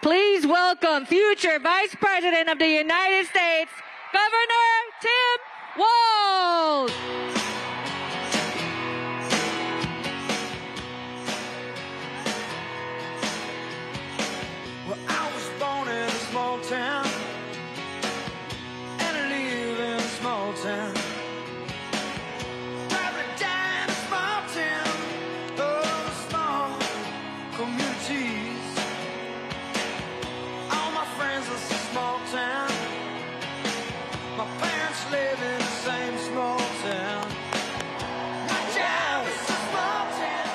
Please welcome future Vice President of the United States, Governor Tim Walz. Well, I was born in a small town, and I live in a small town. Probably died in a small town, oh, small communities. All my friends are so small town. My parents live in the same small town. My job is a small town.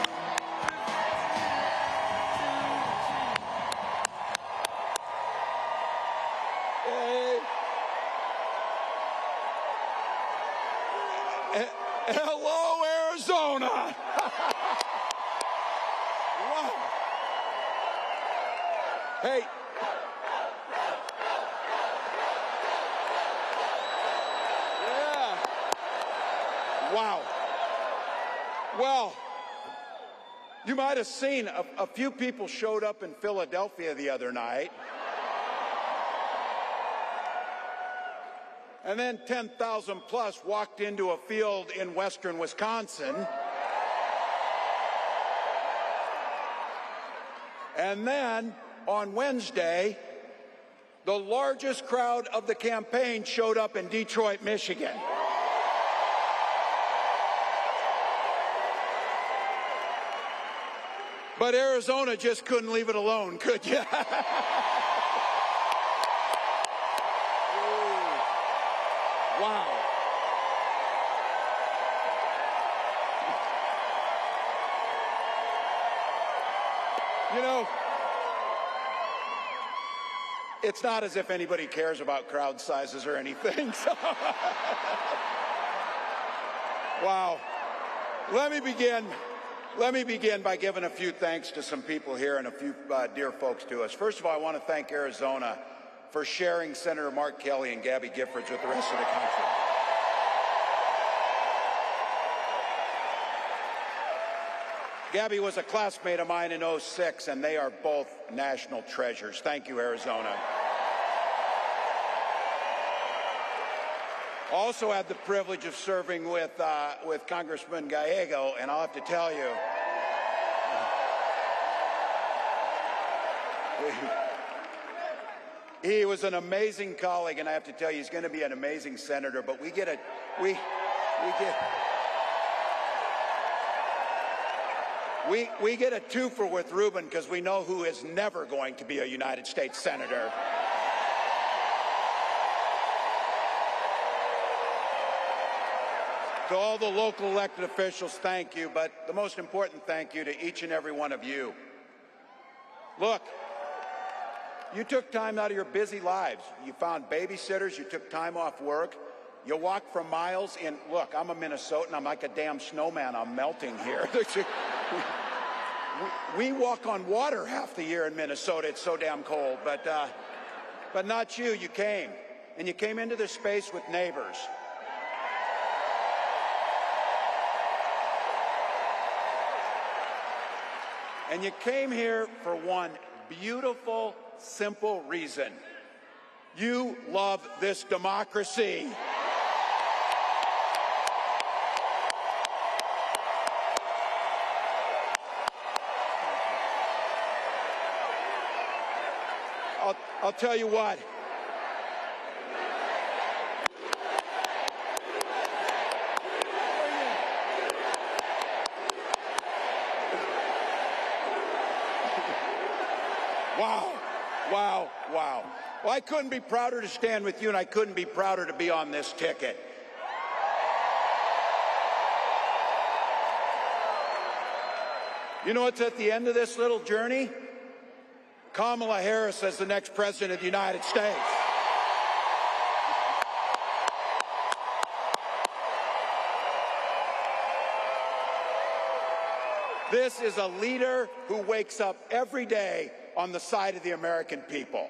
Hello, Arizona. Wow. Hey. Yeah. Wow. Well, you might have seen a few people showed up in Philadelphia the other night. And then 10,000 plus walked into a field in western Wisconsin. And then on Wednesday, the largest crowd of the campaign showed up in Detroit, Michigan. But Arizona just couldn't leave it alone, could you? Wow. You know, it's not as if anybody cares about crowd sizes or anything. So. Wow. Let me begin by giving a few thanks to some people here and a few dear folks to us. First of all, I want to thank Arizona for sharing Senator Mark Kelly and Gabby Giffords with the rest of the country. Gabby was a classmate of mine in '06, and they are both national treasures. Thank you, Arizona. Also had the privilege of serving with Congressman Gallego, and I'll have to tell you, he was an amazing colleague, and I have to tell you, he's going to be an amazing senator. But we get a twofer with Ruben because we know who is never going to be a United States senator. To all the local elected officials, thank you. But the most important thank you to each and every one of you. Look. You took time out of your busy lives. You found babysitters. You took time off work. You walked for miles in. Look, I'm a Minnesotan. I'm like a damn snowman. I'm melting here. We walk on water half the year in Minnesota. It's so damn cold. But not you. You came. And you came into this space with neighbors. And you came here for one beautiful, simple reason. You love this democracy. I'll tell you what. Wow. Wow, wow. Well, I couldn't be prouder to stand with you, and I couldn't be prouder to be on this ticket. You know what's at the end of this little journey? Kamala Harris as the next president of the United States. This is a leader who wakes up every day on the side of the American people.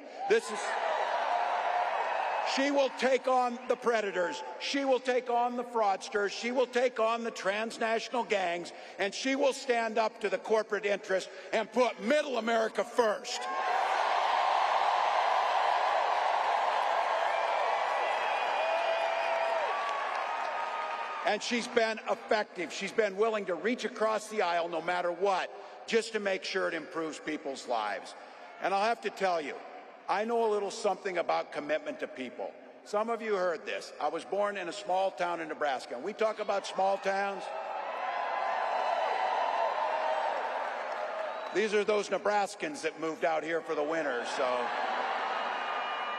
She will take on the predators. She will take on the fraudsters. She will take on the transnational gangs, and she will stand up to the corporate interest and put middle America first. And she's been effective. She's been willing to reach across the aisle no matter what, just to make sure it improves people's lives. And I'll have to tell you, I know a little something about commitment to people. Some of you heard this. I was born in a small town in Nebraska. And we talk about small towns. These are those Nebraskans that moved out here for the winter, so.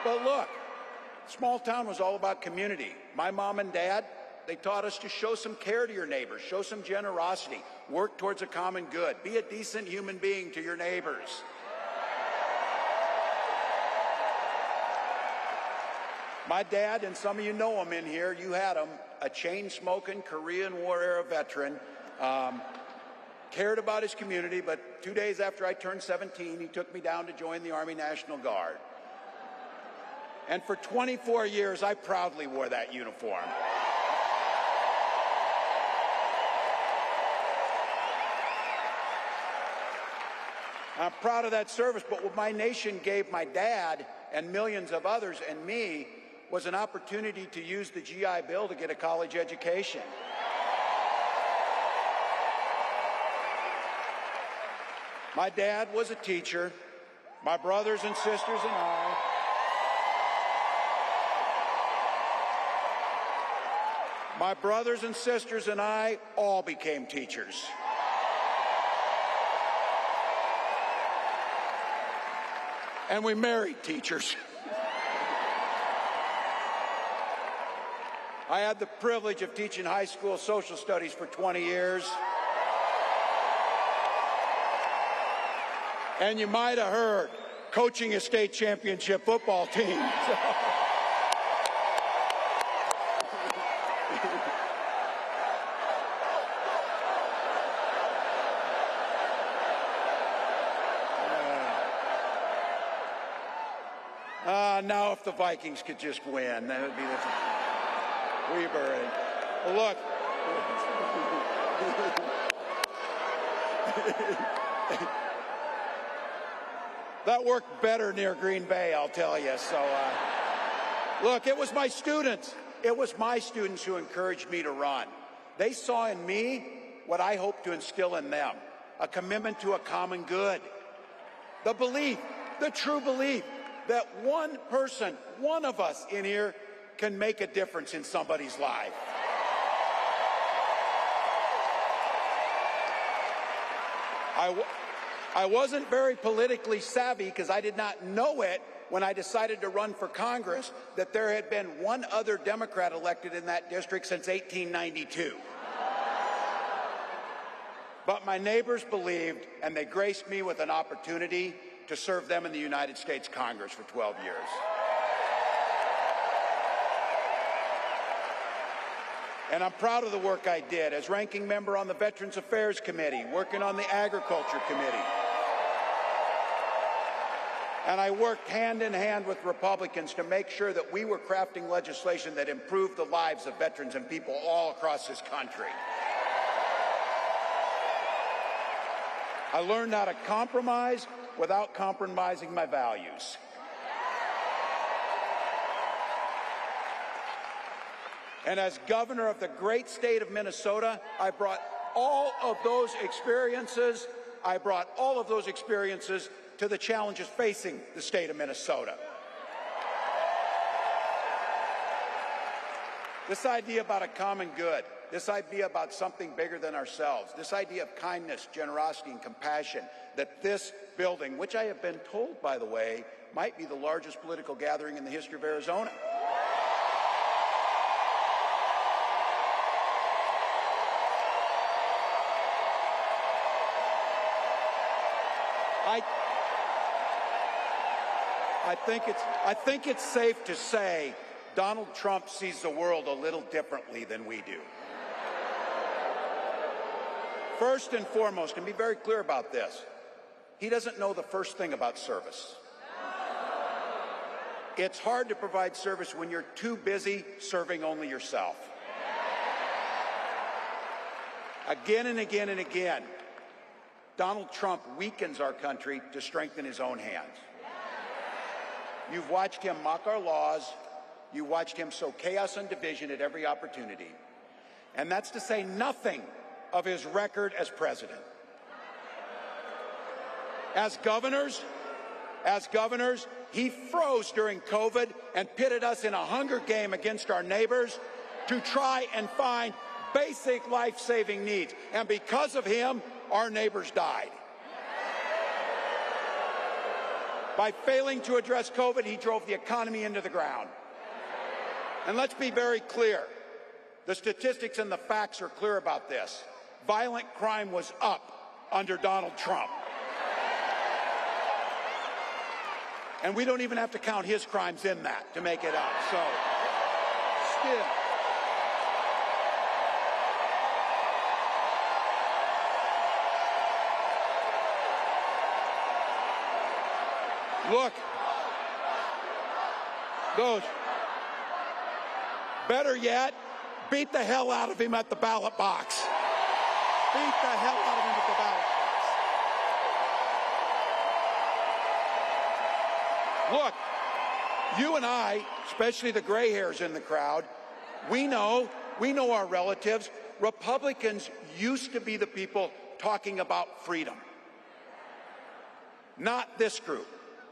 But look, small town was all about community. My mom and dad, they taught us to show some care to your neighbors, show some generosity, work towards a common good, be a decent human being to your neighbors. My dad, and some of you know him in here, you had him, a chain-smoking Korean War-era veteran, cared about his community, but 2 days after I turned 17, he took me down to join the Army National Guard. And for 24 years, I proudly wore that uniform. I'm proud of that service, but what my nation gave my dad and millions of others and me was an opportunity to use the GI Bill to get a college education. My dad was a teacher. My brothers and sisters and I all became teachers. And we married teachers. I had the privilege of teaching high school social studies for 20 years. And you might have heard, coaching a state championship football team. Now if the Vikings could just win, that would be the Weber. And look. That worked better near Green Bay, I'll tell you. So, look, it was my students. It was my students who encouraged me to run. They saw in me what I hoped to instill in them, a commitment to a common good. The belief, the true belief, that one person, one of us in here, can make a difference in somebody's life. I wasn't very politically savvy because I did not know it when I decided to run for Congress that there had been one other Democrat elected in that district since 1892. But my neighbors believed, and they graced me with an opportunity to serve them in the United States Congress for 12 years. And I'm proud of the work I did as ranking member on the Veterans Affairs Committee, working on the Agriculture Committee. And I worked hand in hand with Republicans to make sure that we were crafting legislation that improved the lives of veterans and people all across this country. I learned how to compromise without compromising my values. And as governor of the great state of Minnesota, I brought all of those experiences to the challenges facing the state of Minnesota. This idea about a common good, this idea about something bigger than ourselves, this idea of kindness, generosity, and compassion, that this building, which I have been told, by the way, might be the largest political gathering in the history of Arizona. I think it's safe to say Donald Trump sees the world a little differently than we do. First and foremost, and be very clear about this, he doesn't know the first thing about service. It's hard to provide service when you're too busy serving only yourself. Again and again and again, Donald Trump weakens our country to strengthen his own hands. You've watched him mock our laws. You watched him sow chaos and division at every opportunity. And that's to say nothing of his record as president. As governors, he froze during COVID and pitted us in a hunger game against our neighbors to try and find basic life-saving needs. And because of him, our neighbors died. By failing to address COVID, he drove the economy into the ground. And let's be very clear. The statistics and the facts are clear about this. Violent crime was up under Donald Trump. And we don't even have to count his crimes in that to make it up. So, still. Look, those. Better yet, beat the hell out of him at the ballot box. Beat the hell out of him at the ballot box. Look, you and I, especially the gray hairs in the crowd, we know our relatives. Republicans used to be the people talking about freedom. Not this group.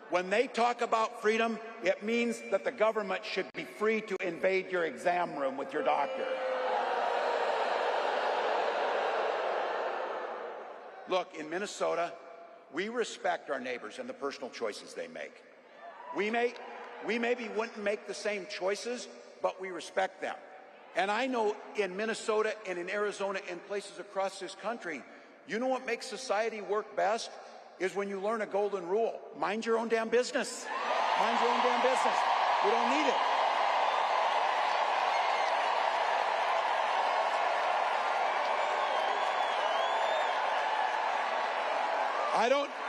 When they talk about freedom, it means that the government should be free to invade your exam room with your doctor. Look, in Minnesota, we respect our neighbors and the personal choices they make. We maybe wouldn't make the same choices, but we respect them. And I know in Minnesota and in Arizona and places across this country, you know what makes society work best? Is when you learn a golden rule. Mind your own damn business. Mind your own damn business. You don't need it.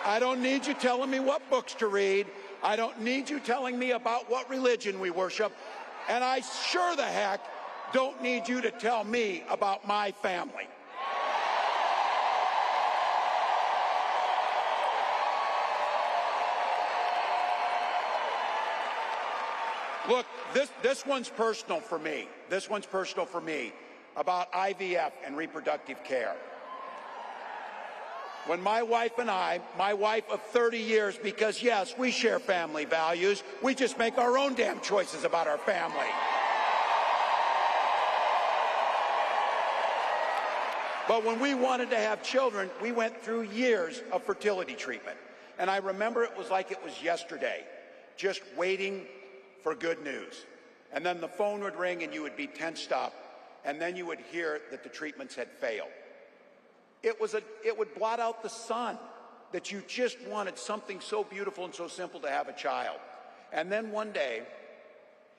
I don't need you telling me what books to read. I don't need you telling me about what religion we worship. And I sure the heck don't need you to tell me about my family. Look, this one's personal for me. This one's personal for me about IVF and reproductive care. When my wife and I, my wife of 30 years, because yes, we share family values, we just make our own damn choices about our family. But when we wanted to have children, we went through years of fertility treatment. And I remember it was like it was yesterday, just waiting for good news. And then the phone would ring and you would be tensed up, and then you would hear that the treatments had failed. It would blot out the sun that you just wanted something so beautiful and so simple to have a child. And then one day,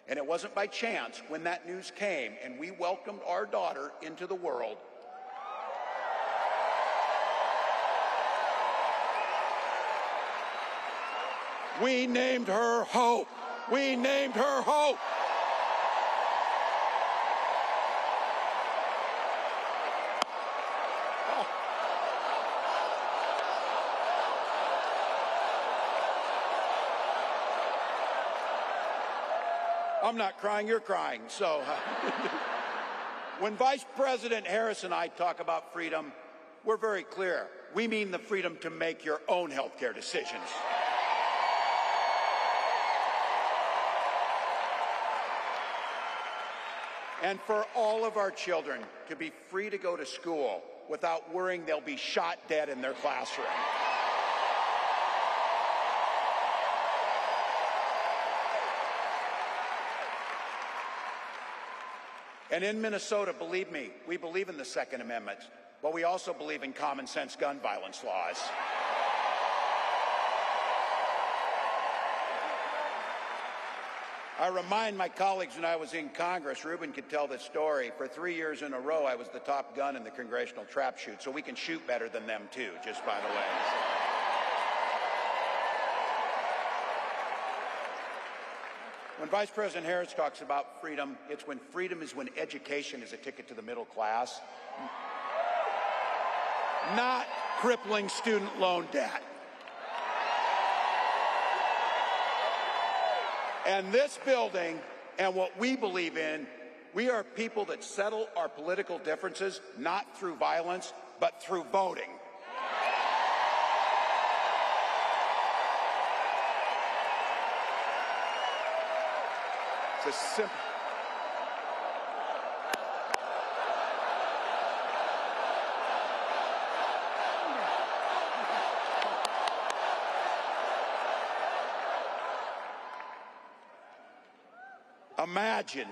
and it wasn't by chance, when that news came and we welcomed our daughter into the world, we named her Hope. We named her Hope. I'm not crying, you're crying. So when Vice President Harris and I talk about freedom, we're very clear. We mean the freedom to make your own health care decisions. And for all of our children to be free to go to school without worrying they'll be shot dead in their classroom. And in Minnesota, believe me, we believe in the Second Amendment, but we also believe in common sense gun violence laws. I remind my colleagues when I was in Congress, Ruben could tell this story, for 3 years in a row I was the top gun in the congressional trap shoot, so we can shoot better than them too, just by the way. When Vice President Harris talks about freedom, it's when freedom is when education is a ticket to the middle class, not crippling student loan debt. And this building and what we believe in We are people that settle our political differences not through violence, but through voting. It's a simple. Imagine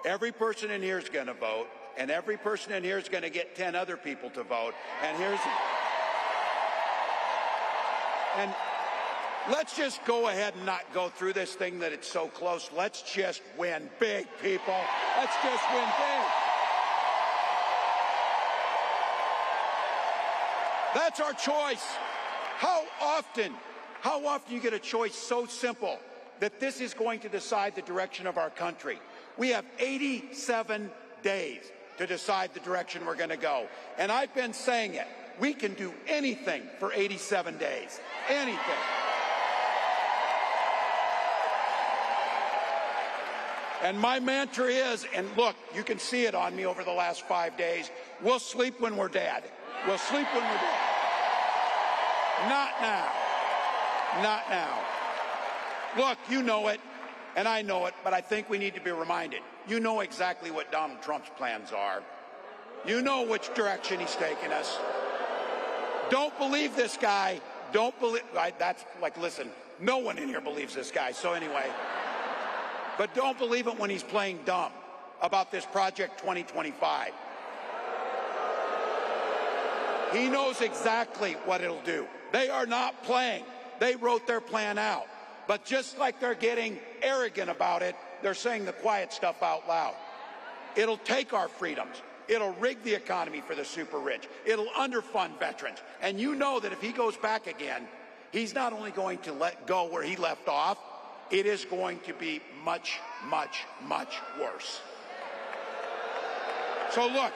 every person in here is going to vote, and every person in here is going to get 10 other people to vote. And let's just go ahead and not go through this thing that it's so close. Let's just win big, people. Let's just win big. That's our choice. How often you get a choice so simple that this is going to decide the direction of our country? We have 87 days to decide the direction we're going to go. And I've been saying it. We can do anything for 87 days. Anything. And my mantra is, and look, you can see it on me over the last 5 days, we'll sleep when we're dead. We'll sleep when we're dead. Not now. Not now. Look, you know it, and I know it, but I think we need to be reminded. You know exactly what Donald Trump's plans are. You know which direction he's taking us. Don't believe this guy. Don't believe, that's like, listen, no one in here believes this guy, so anyway. But don't believe it when he's playing dumb about this Project 2025. He knows exactly what it'll do. They are not playing. They wrote their plan out. But just like they're getting arrogant about it, they're saying the quiet stuff out loud. It'll take our freedoms. It'll rig the economy for the super rich. It'll underfund veterans. And you know that if he goes back again, he's not only going to let go where he left off, it is going to be much, much, much worse. So look,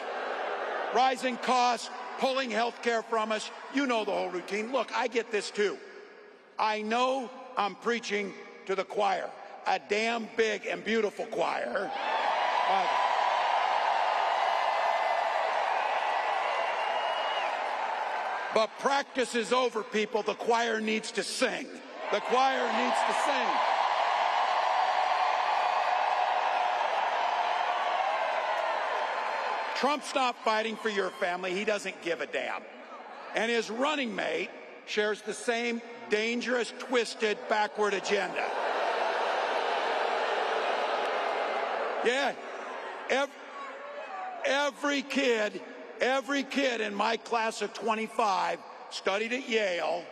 rising costs, pulling health care from us, you know the whole routine. Look, I get this too. I know I'm preaching to the choir, a damn big and beautiful choir. But practice is over, people. The choir needs to sing. The choir needs to sing. Trump's not fighting for your family. He doesn't give a damn. And his running mate shares the same dangerous, twisted, backward agenda. Yeah. Every kid in my class of 25 studied at Yale,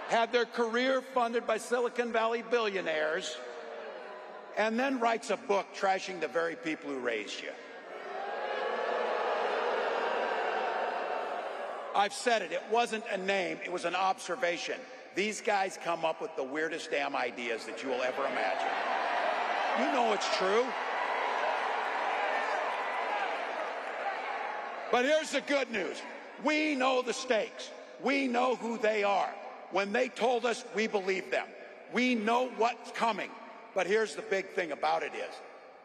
had their career funded by Silicon Valley billionaires, and then writes a book trashing the very people who raised you. I've said it. It wasn't a name. It was an observation. These guys come up with the weirdest damn ideas that you will ever imagine. You know it's true. But here's the good news. We know the stakes. We know who they are. When they told us, we believed them. We know what's coming. But here's the big thing about it is,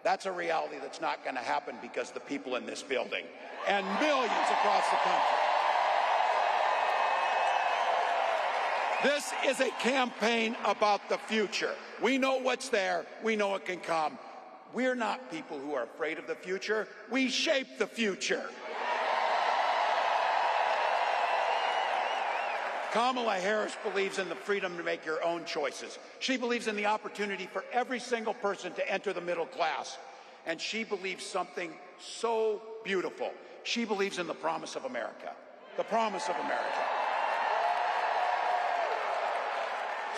that's a reality that's not going to happen because of the people in this building and millions across the country. This is a campaign about the future. We know what's there. We know it can come. We're not people who are afraid of the future. We shape the future. Kamala Harris believes in the freedom to make your own choices. She believes in the opportunity for every single person to enter the middle class. And she believes something so beautiful. She believes in the promise of America. The promise of America.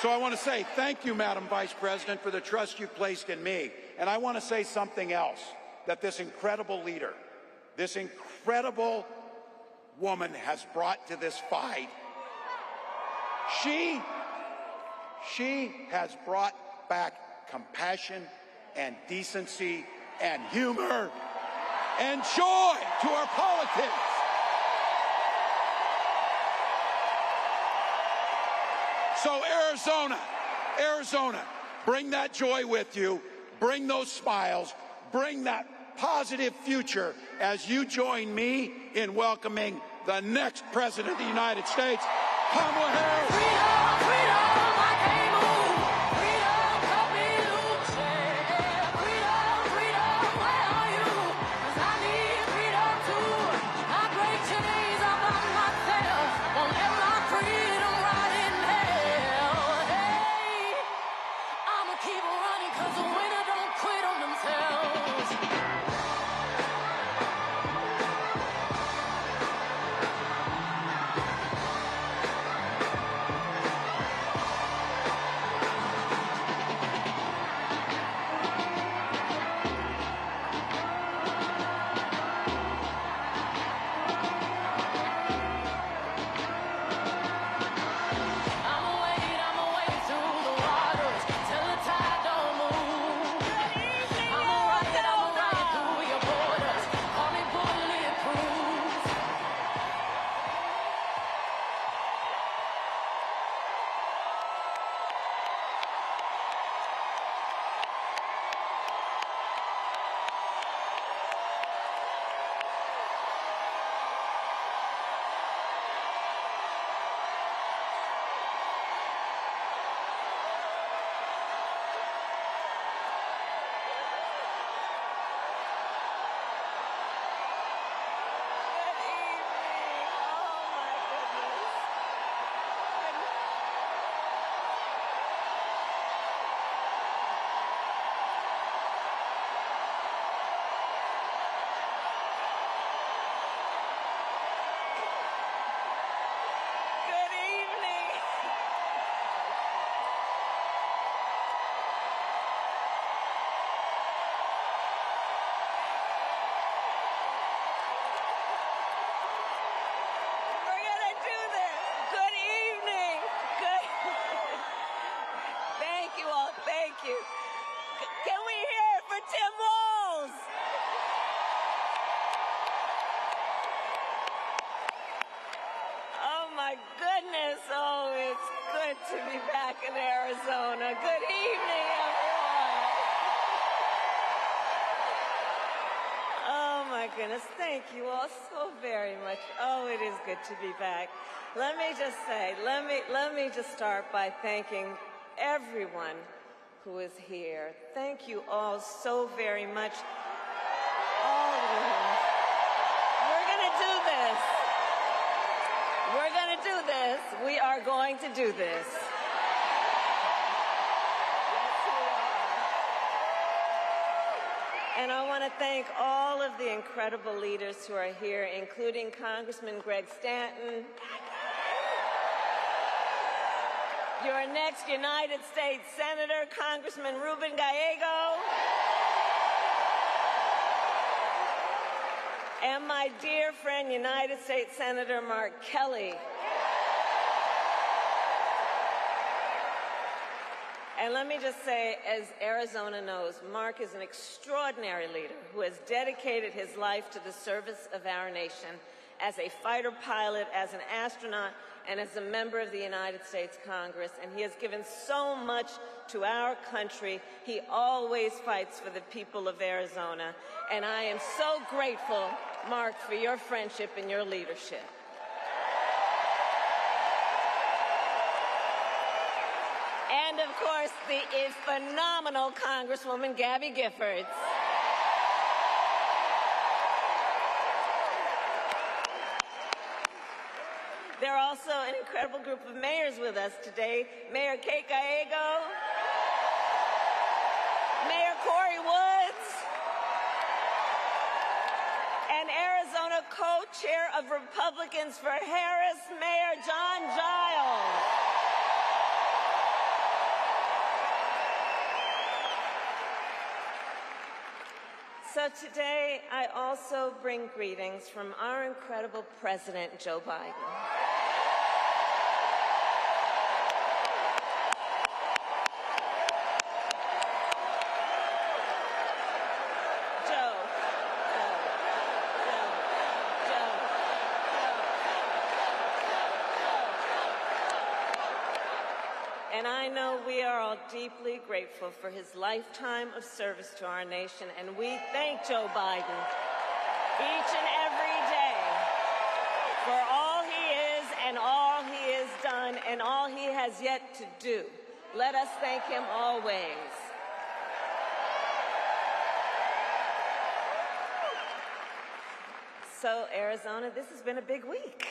So I want to say thank you, Madam Vice President, for the trust you placed in me. And I want to say something else, that this incredible leader, this incredible woman has brought to this fight. She has brought back compassion and decency and humor and joy to our politics. So Arizona, bring that joy with you. Bring those smiles. bring that positive future as you join me in welcoming the next President of the United States, Kamala Harris. Freedom, freedom, I can't move. Freedom, cut me loose. Freedom, freedom, where are you? 'Cause I need freedom too. I break chains up on myself. Won't let my freedom rot in hell. Hey, I'ma keep running 'cause the winner don't quit on themselves. I'ma wade through the waters till the tide don't move. I'ma ride through your borders. Call me bulletproof. Good evening. We're gonna do this. Good evening. Good. Thank you all. Thank you. Can we hear it for Tim Walz? Oh my goodness. Oh, it's good to be back in Arizona. Good evening, everyone. Oh my goodness. Thank you all so very much. Oh, it is good to be back. Let me just say, let me just start by thanking everyone who is here. Thank you all so very much. All of you. We're gonna do this. We're going to do this. We are going to do this. Yes, we are. And I want to thank all of the incredible leaders who are here, including Congressman Greg Stanton, your next United States Senator, Congressman Ruben Gallego, and my dear friend, United States Senator Mark Kelly. And let me just say, as Arizona knows, Mark is an extraordinary leader who has dedicated his life to the service of our nation as a fighter pilot, as an astronaut, and as a member of the United States Congress. And he has given so much to our country. He always fights for the people of Arizona. And I am so grateful, Mark, for your friendship and your leadership. And of course, the phenomenal Congresswoman Gabby Giffords. There are also an incredible group of mayors with us today. Mayor Kate Gallego, Mayor Corey Woods, and Arizona co-chair of Republicans for Harris, Mayor John Giles. So today, I also bring greetings from our incredible President, Joe Biden. And I know we are all deeply grateful for his lifetime of service to our nation, and we thank Joe Biden each and every day for all he is and all he has done and all he has yet to do. Let us thank him always. So, Arizona, this has been a big week.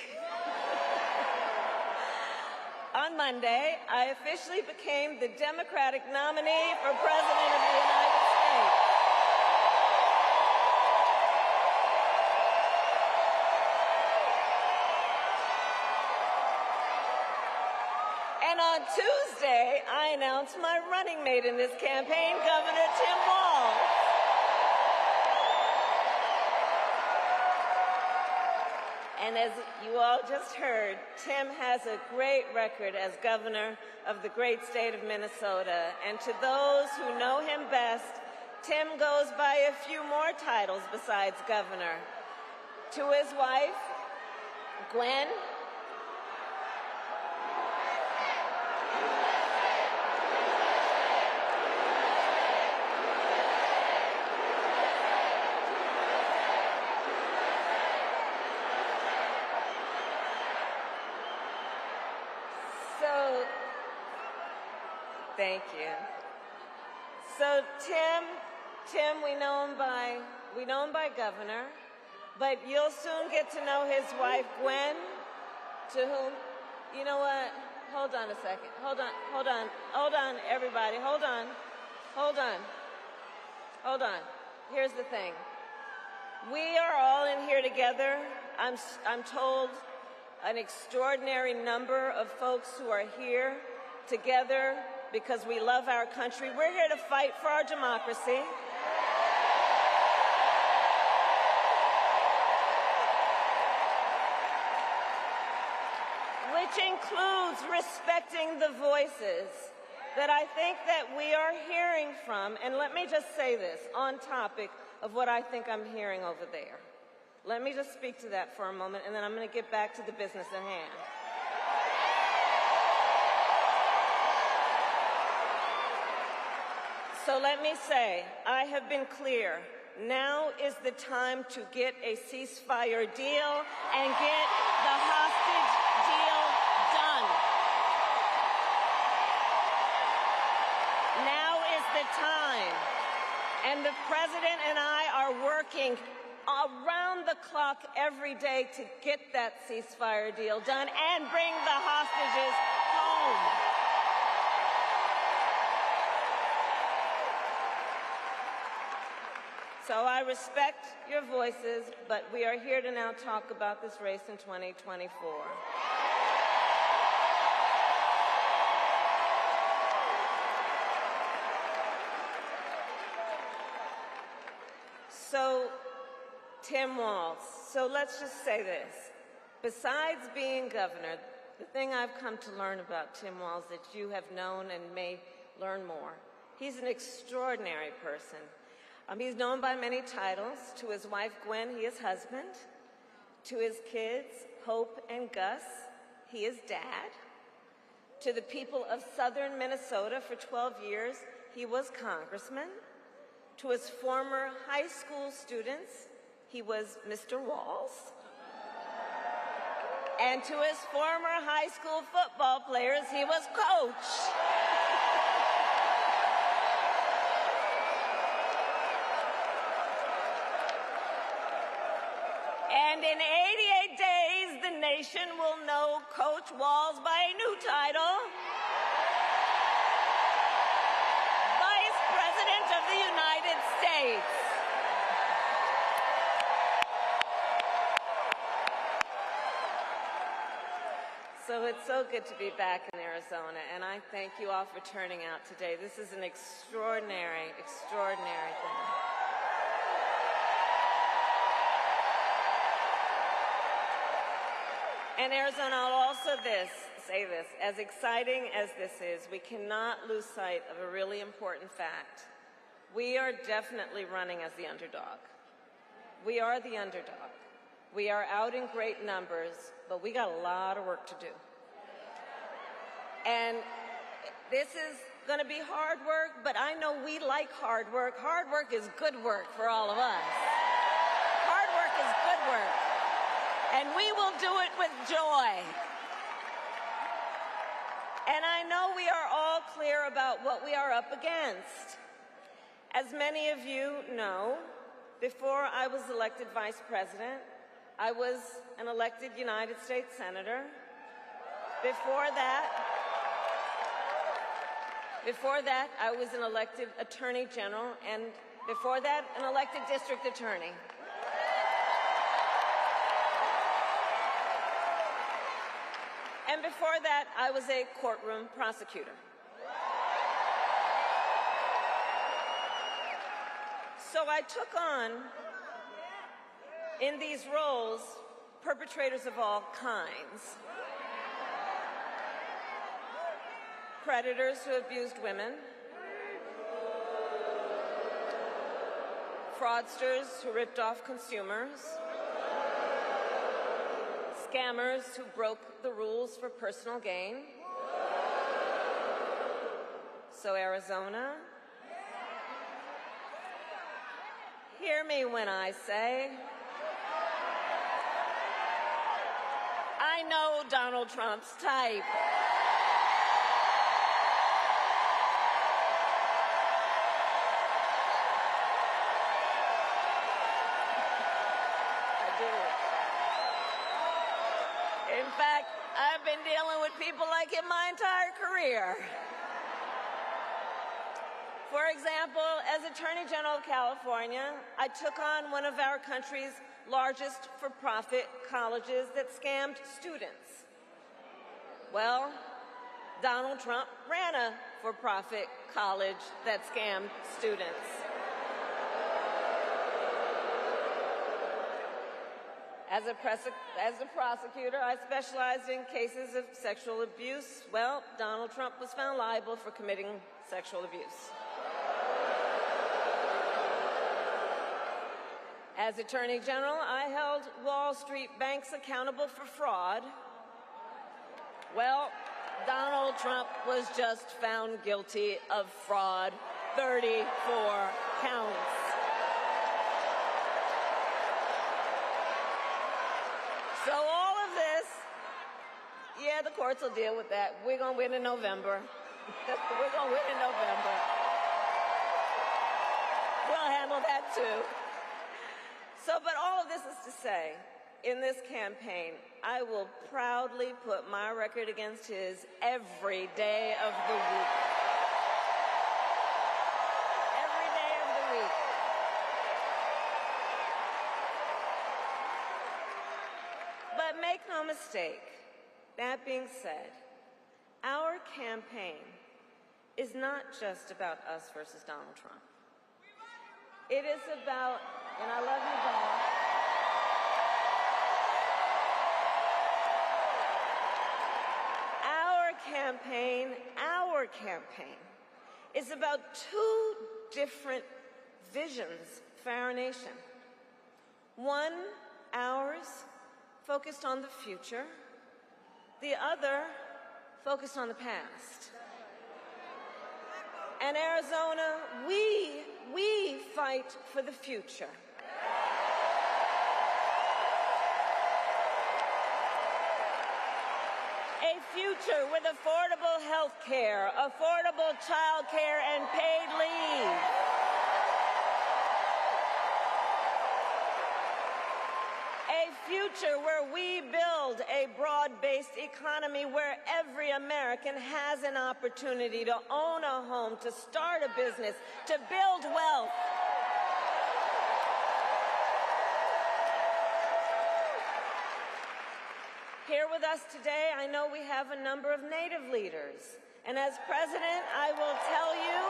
On Monday, I officially became the Democratic nominee for President of the United States. And on Tuesday, I announced my running mate in this campaign, Governor Tim Walz. And as you all just heard, Tim has a great record as governor of the great state of Minnesota. And to those who know him best, Tim goes by a few more titles besides governor. To his wife, Gwen, thank you. So Tim, we know him by governor, but you'll soon get to know his wife, Gwen, to whom, you know what? Hold on a second. Hold on, everybody. Hold on. Here's the thing. We are all in here together. I'm told an extraordinary number of folks who are here together because we love our country. We're here to fight for our democracy. Which includes respecting the voices that I think that we are hearing from. And let me just say this on topic of what I think I'm hearing over there. Let me just speak to that for a moment, and then I'm going to get back to the business at hand. So let me say, I have been clear. Now is the time to get a ceasefire deal and get the hostage deal done. Now is the time. And the president and I are working around the clock every day to get that ceasefire deal done and bring the hostages home. So I respect your voices, but we are here to now talk about this race in 2024. So, Tim Walz. So let's just say this. Besides being governor, the thing I've come to learn about Tim Walz that you have known and may learn more, he's an extraordinary person. He's known by many titles. To his wife, Gwen, he is husband. To his kids, Hope and Gus, he is dad. To the people of southern Minnesota for 12 years, he was congressman. To his former high school students, he was Mr. Walz. And to his former high school football players, he was coach. And in 88 days, the nation will know Coach Walz by a new title, Vice President of the United States. So it's so good to be back in Arizona, and I thank you all for turning out today. This is an extraordinary, extraordinary thing. And Arizona, I'll also say this, as exciting as this is, we cannot lose sight of a really important fact. We are definitely running as the underdog. We are the underdog. We are out in great numbers, but we got a lot of work to do. And this is going to be hard work, but I know we like hard work. Hard work is good work for all of us. Hard work is good work. And we will do it with joy. And I know we are all clear about what we are up against. As many of you know, before I was elected vice president, I was an elected United States Senator. Before that, I was an elected Attorney General, and before that, an elected District Attorney. And before that, I was a courtroom prosecutor. So I took on, in these roles, perpetrators of all kinds. Predators who abused women, fraudsters who ripped off consumers, scammers who broke the rules for personal gain. So Arizona, hear me when I say, I know Donald Trump's type. In fact, I've been dealing with people like him my entire career. For example, as Attorney General of California, I took on one of our country's largest for-profit colleges that scammed students. Well, Donald Trump ran a for-profit college that scammed students. As a prosecutor, I specialized in cases of sexual abuse. Well, Donald Trump was found liable for committing sexual abuse. As Attorney General, I held Wall Street banks accountable for fraud. Well, Donald Trump was just found guilty of fraud, 34 counts. So all of this, yeah, the courts will deal with that. We're going to win in November. We're going to win in November. We'll handle that too. So, but all of this is to say, in this campaign, I will proudly put my record against his every day of the week. Every day of the week. But make no mistake, that being said, our campaign is not just about us versus Donald Trump. It is about, and I love you, Bob. Our campaign is about two different visions for our nation. One, ours, focused on the future. The other, focused on the past. And Arizona, we fight for the future. A future with affordable health care, affordable child care, and paid leave. A future where we build a broad-based economy where every American has an opportunity to own a home, to start a business, to build wealth. Here with us today, I know we have a number of Native leaders. And as president, I will tell you,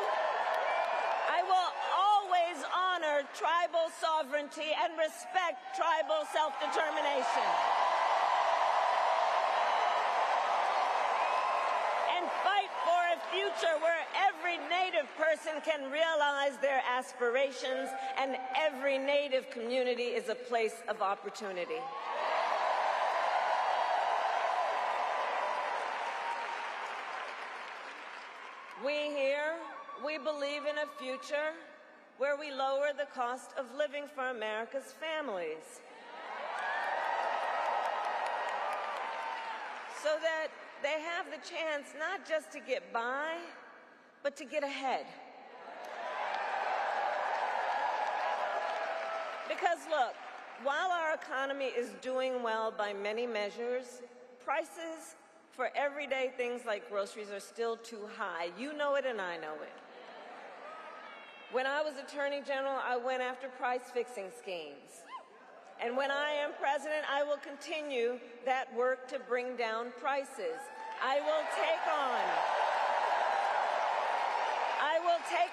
I will always honor tribal sovereignty and respect tribal self-determination. And fight for a future where every Native person can realize their aspirations and every Native community is a place of opportunity. We believe in a future where we lower the cost of living for America's families so that they have the chance not just to get by, but to get ahead. Because look, while our economy is doing well by many measures, prices for everyday things like groceries are still too high. You know it and I know it. When I was Attorney General, I went after price-fixing schemes. And when I am president, I will continue that work to bring down prices. I will take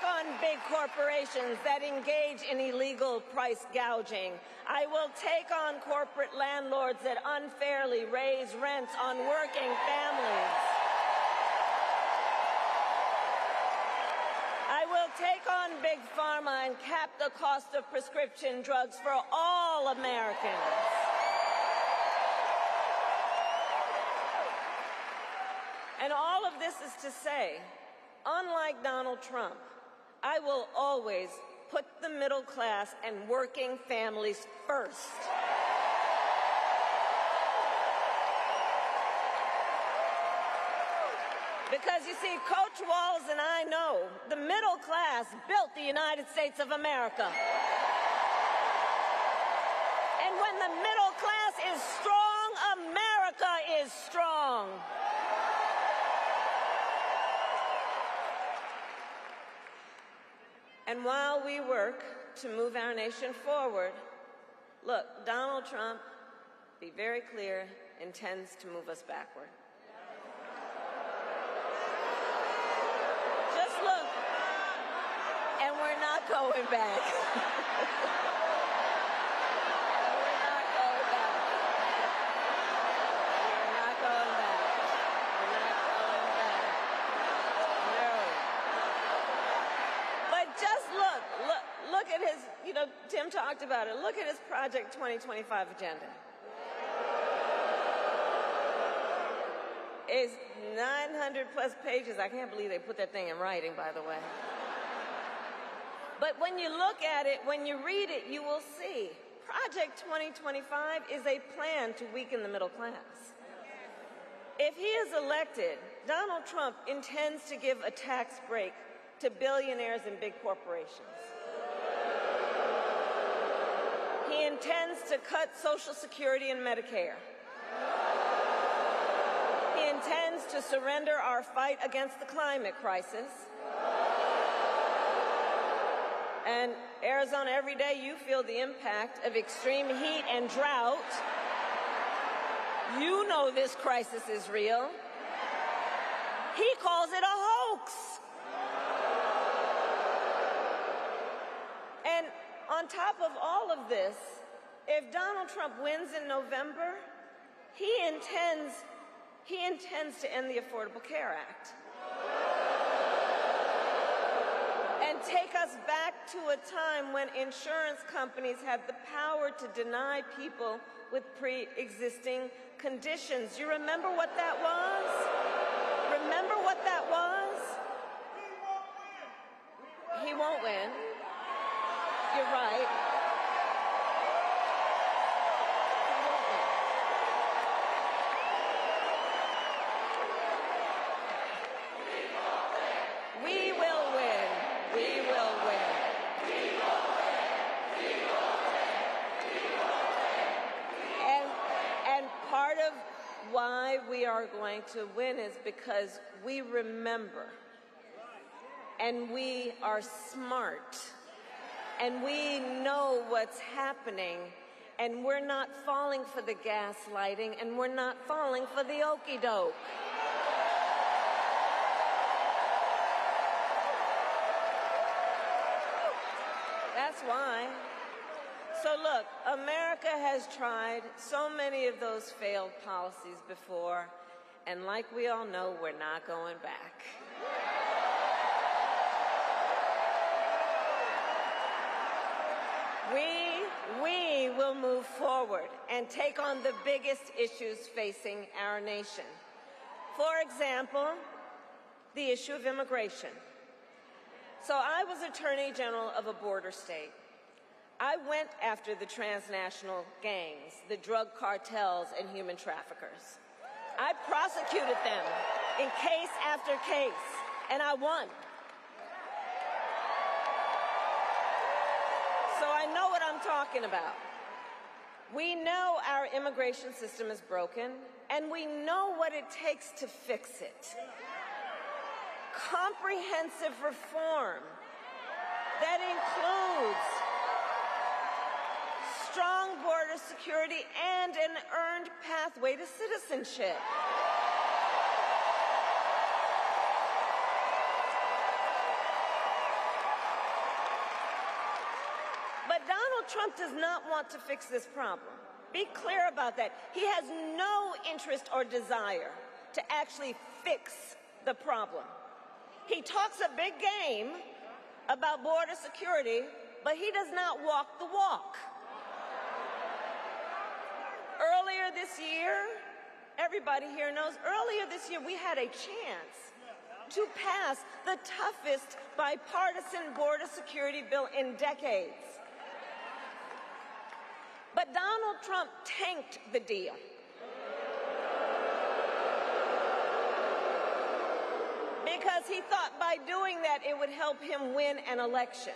on big corporations that engage in illegal price gouging. I will take on corporate landlords that unfairly raise rents on working families. I will take on big pharma and cap the cost of prescription drugs for all Americans. And all of this is to say, unlike Donald Trump, I will always put the middle class and working families first. Because you see, Coach Walz and I know the middle class built the United States of America. And when the middle class is strong, America is strong. And while we work to move our nation forward, look, Donald Trump, be very clear, intends to move us backward. Just look, and we're not going back. We're not going back. We're not going back. We're not going back. No. But just look at his, Tim talked about it. Look at his Project 2025 agenda. It's 900 plus pages. I can't believe they put that thing in writing, by the way. But when you look at it, when you read it, you will see Project 2025 is a plan to weaken the middle class. If he is elected, Donald Trump intends to give a tax break to billionaires and big corporations. He intends to cut Social Security and Medicare. He intends to surrender our fight against the climate crisis. And Arizona, every day you feel the impact of extreme heat and drought. You know this crisis is real. He calls it a hoax. And on top of all of this, if Donald Trump wins in November, he intends to end the Affordable Care Act and take us back to a time when insurance companies had the power to deny people with pre-existing conditions. You remember what that was? Remember what that was? He won't win. You're right. We will win. We will win. And part of why we are going to win is because we remember, and we are smart, and we know what's happening, and we're not falling for the gaslighting, and we're not falling for the okey-doke. That's why. So look, America has tried so many of those failed policies before, and like we all know, we're not going back. We will move forward and take on the biggest issues facing our nation. For example, the issue of immigration. So I was Attorney General of a border state. I went after the transnational gangs, the drug cartels, and human traffickers. I prosecuted them in case after case, and I won. So I know what I'm talking about. We know our immigration system is broken, and we know what it takes to fix it. Comprehensive reform that includes strong border security and an earned pathway to citizenship. But Donald Trump does not want to fix this problem. Be clear about that. He has no interest or desire to actually fix the problem. He talks a big game about border security, but he does not walk the walk. Earlier this year, everybody here knows, earlier this year we had a chance to pass the toughest bipartisan border security bill in decades. But Donald Trump tanked the deal. Because he thought by doing that it would help him win an election.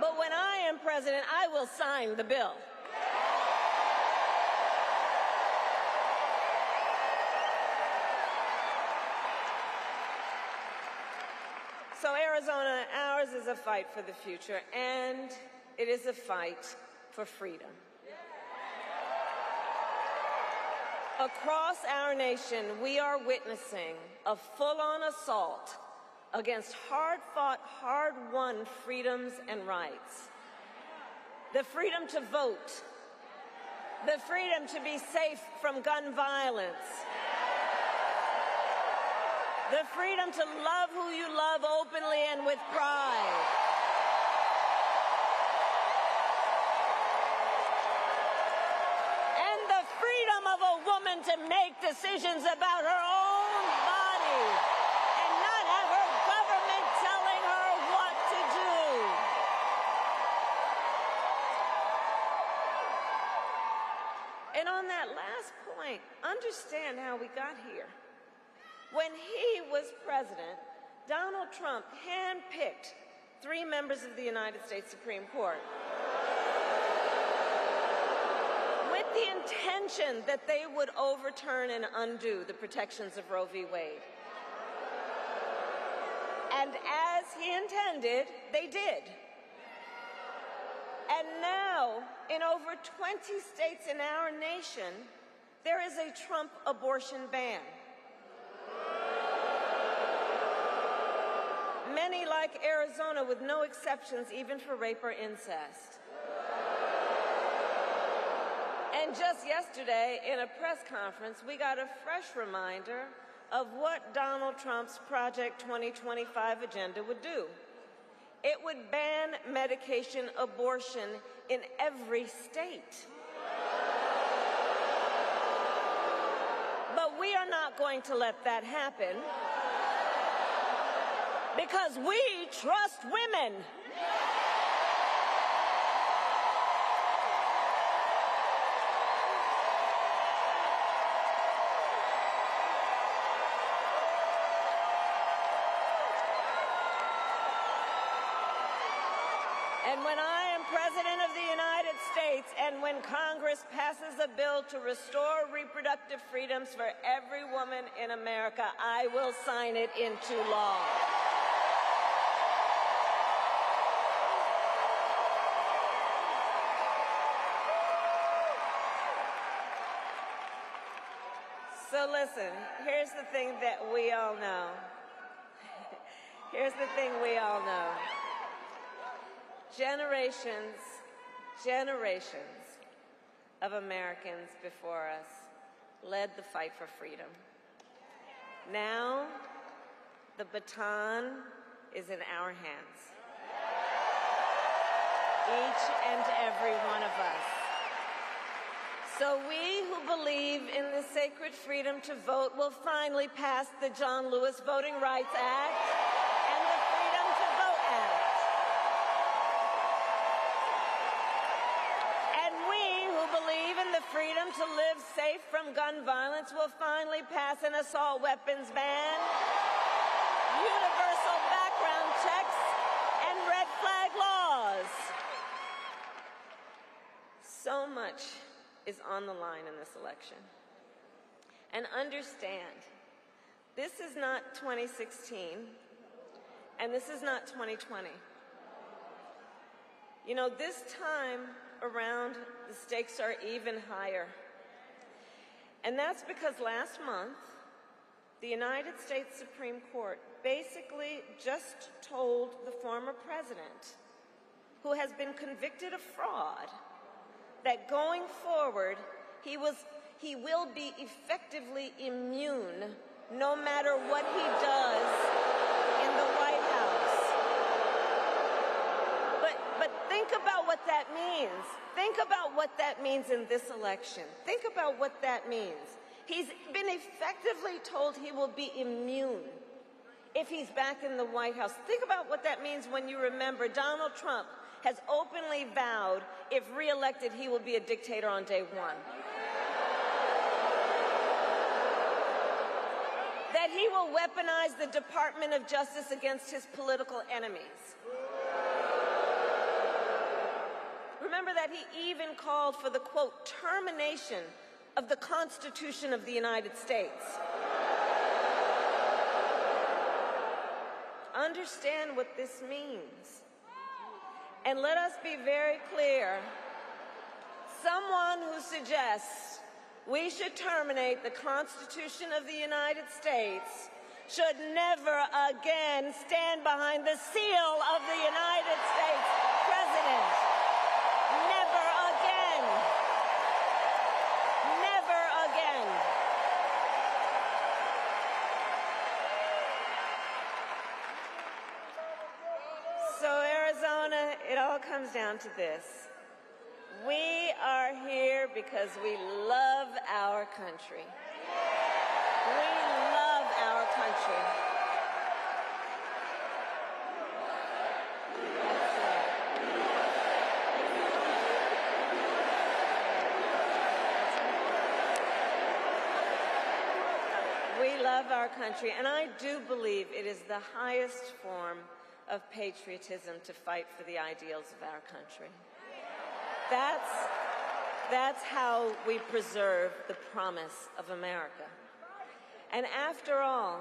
But when I am president, I will sign the bill. So Arizona, ours is a fight for the future, and it is a fight for freedom. Across our nation, we are witnessing a full-on assault against hard-fought, hard-won freedoms and rights. The freedom to vote, the freedom to be safe from gun violence, the freedom to love who you love openly and with pride. And the freedom of a woman to make decisions about her own body and not have her government telling her what to do. And on that last point, understand how we got here. When he was president, Donald Trump handpicked 3 members of the United States Supreme Court with the intention that they would overturn and undo the protections of Roe v. Wade. And as he intended, they did. And now, in over 20 states in our nation, there is a Trump abortion ban. Many, like Arizona, with no exceptions even for rape or incest. And just yesterday, in a press conference, we got a fresh reminder of what Donald Trump's Project 2025 agenda would do. It would ban medication abortion in every state. But we are not going to let that happen. Because we trust women. And when I am President of the United States, and when Congress passes a bill to restore reproductive freedoms for every woman in America, I will sign it into law. So listen, here's the thing that we all know. Here's the thing we all know. Generations of Americans before us led the fight for freedom. Now, the baton is in our hands. Each and every one of us. So we who believe in the sacred freedom to vote will finally pass the John Lewis Voting Rights Act and the Freedom to Vote Act. And we who believe in the freedom to live safe from gun violence will finally pass an assault weapons ban, universal background checks, and red flag laws. So much is on the line in this election. And understand, this is not 2016, and this is not 2020. You know, this time around, the stakes are even higher. And that's because last month, the United States Supreme Court basically just told the former president, who has been convicted of fraud, that going forward, he will be effectively immune no matter what he does in the White House. But think about what that means. Think about what that means in this election. Think about what that means. He's been effectively told he will be immune if he's back in the White House. Think about what that means when you remember Donald Trump has openly vowed, if reelected, he will be a dictator on day one. That he will weaponize the Department of Justice against his political enemies. Remember that he even called for the, quote, termination of the Constitution of the United States. Understand what this means. And let us be very clear, someone who suggests we should terminate the Constitution of the United States should never again stand behind the seal of the United States President. Never again. Never again. So Arizona, it all comes down to this. We are here because we love our country. We love our country. We love our country, and I do believe it is the highest form of patriotism to fight for the ideals of our country. That's how we preserve the promise of America. And after all,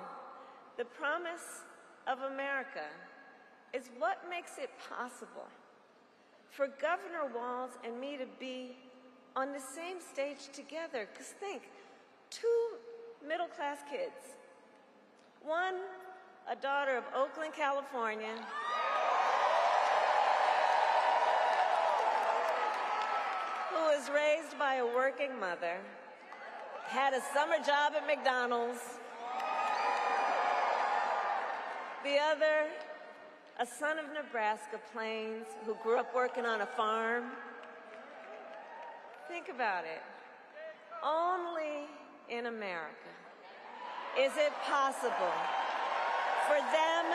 the promise of America is what makes it possible for Governor Walz and me to be on the same stage together. Because think, two middle-class kids, one a daughter of Oakland, California, who was raised by a working mother, had a summer job at McDonald's. The other, a son of Nebraska Plains, who grew up working on a farm. Think about it. Only in America is it possible for them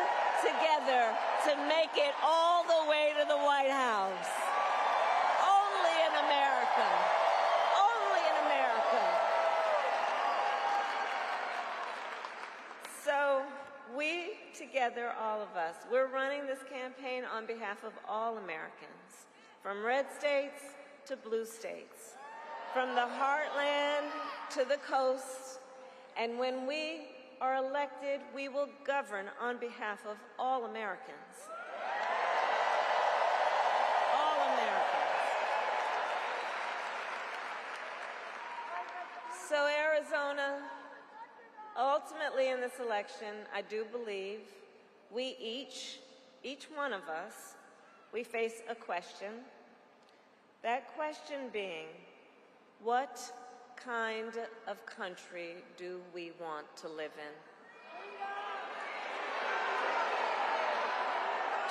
together to make it all the way to the White House. Only in America. Only in America. So we together, all of us, we're running this campaign on behalf of all Americans, from red states to blue states, from the heartland to the coast. And when we are elected, we will govern on behalf of all Americans. All Americans. So Arizona, ultimately in this election, I do believe we each one of us, we face a question. That question being, what kind of country do we want to live in?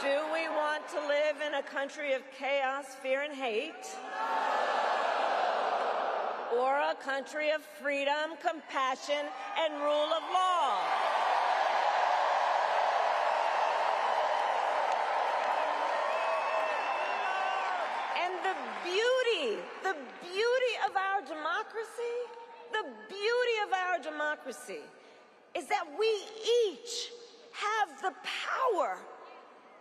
Do we want to live in a country of chaos, fear, and hate? or a country of freedom, compassion, and rule of law. And the beauty of our democracy is that we each have the power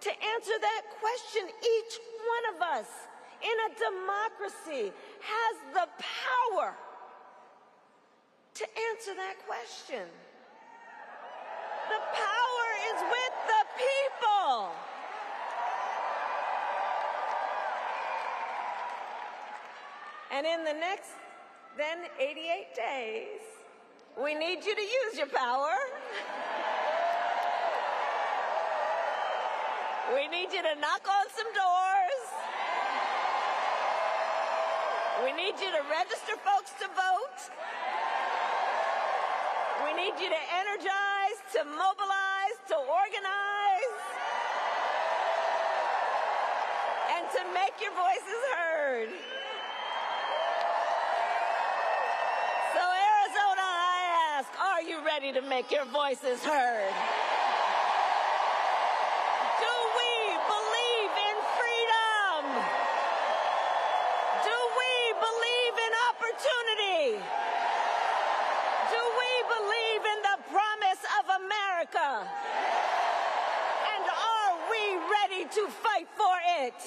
to answer that question. Each one of us in a democracy has the power to answer that question. The power is with the people. And in the next, then, 88 days, we need you to use your power. We need you to knock on some doors. We need you to register folks to vote. We need you to energize, to mobilize, to organize, and to make your voices heard. So, Arizona, I ask, are you ready to make your voices heard? Do we believe in freedom? Do we believe in opportunity? Do we believe in the promise of America? And are we ready to fight for it?